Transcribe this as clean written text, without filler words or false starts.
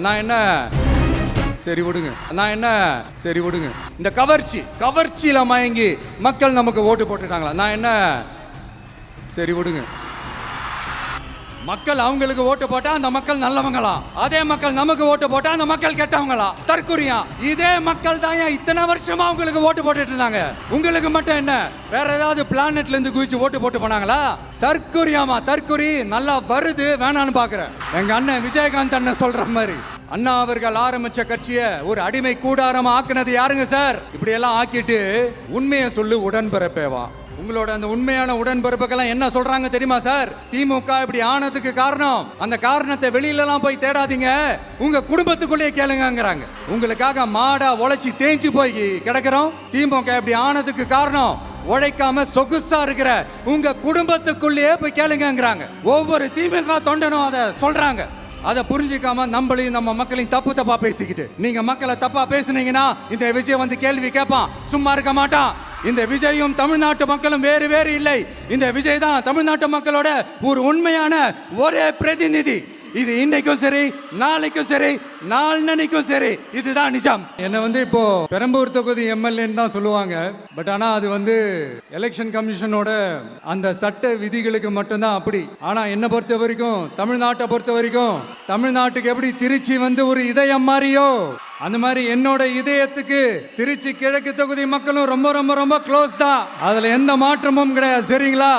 நான் என்ன சரி விடுங்க, நான் என்ன சரி விடுங்க. இந்த கவர்ச்சியில மயங்கி மக்கள் நமக்கு ஓட்டு போட்டுட்டாங்களா? நான் என்ன சரி விடுங்க. மக்கள் அவங்களுக்கு ஓட்டு போட்டா அந்த மக்கள் நல்லவங்களா? அதே மக்கள் நமக்கு ஓட்டு போட்டா அந்த மக்கள் கெட்டவங்களா? தற்குறியா? இதே மக்கள் தான் இத்தனை வருஷமா உங்களுக்கு ஓட்டு போட்டுட்டு இருந்தாங்க. உங்களுக்கு மட்டும் என்ன வேற ஏதாவது பிளானட்ல இருந்து குதிச்சு ஓட்டு போட்டு போனாங்களா? தற்குறியாமா? தற்குறி நல்லா வருது வேணான்னு பாக்குறேன். எங்க அண்ணன் விஜயகாந்த் அண்ணன் சொல்ற மாதிரி அண்ணா அவர்கள் ஆரம்பிச்ச கட்சியை ஒரு அடிமை கூடாரமா ஆக்குனது யாருங்க சார்? இப்படி எல்லாம் ஆக்கிட்டு உண்மையை சொல்லு உடன்பிறப்பேவா. உங்களோட அந்த உண்மையான உடன்பிறப்புக்கெல்லாம் என்ன சொல்றாங்க தெரியுமா சார்? திமுக இப்படி ஆனதுக்கு காரணம், அந்த காரணத்தை வெளியிலலாம் போய் தேடாதீங்க, உங்க குடும்பத்துக்குள்ளேயே கேளுங்கங்கிறாங்க. உங்களுக்காக மாடா உழைச்சி தேஞ்சு போய் கிடக்கிறோம். திமுக இப்படி ஆனதுக்கு காரணம் உழைக்காம சொகுசா இருக்கிற உங்க குடும்பத்துக்குள்ளேயே போய் கேளுங்கங்கிறாங்க. ஒவ்வொரு திமுக தொண்டனும் அதை சொல்றாங்க. அதை புரிஞ்சிக்காம நம்மளையும் நம்ம மக்களையும் தப்பா பேசிக்கிட்டு, நீங்க மக்களை தப்பா பேசுனீங்கன்னா இந்த விஜய் வந்து கேள்வி கேட்பான், சும்மா இருக்க மாட்டான். இந்த விஜயும் தமிழ்நாட்டு மக்களும் வேறு இல்லை. இந்த விஜய் தான் தமிழ்நாட்டு மக்களோட ஒரு உண்மையான ஒரே பிரதிநிதி. இது இன்னைக்கும் சரி, நாளைக்கும் சரி, நாளன்னைக்கும் சரி, இதுதான் நிஜம். என்ன வந்து இப்போ பெரம்பூர் தொகுதி எம்எல்ஏன்னு தான் சொல்லுவாங்க. பட் ஆனா அது வந்து எலெக்ஷன் கமிஷனோட அந்த சட்ட விதிகளுக்கு மட்டும்தான் அப்படி. ஆனா என்ன பொறுத்த வரைக்கும், தமிழ்நாட்டை பொறுத்த வரைக்கும், தமிழ்நாட்டுக்கு எப்படி திருச்சி வந்து ஒரு இதயம் மாதிரியோ, அந்த மாதிரி என்னோட இதயத்துக்கு திருச்சி கிழக்கு தொகுதி மக்களும் ரொம்ப ரொம்ப ரொம்ப க்ளோஸ் தான். அதுல எந்த மாற்றமும் கிடையாது. சரிங்களா?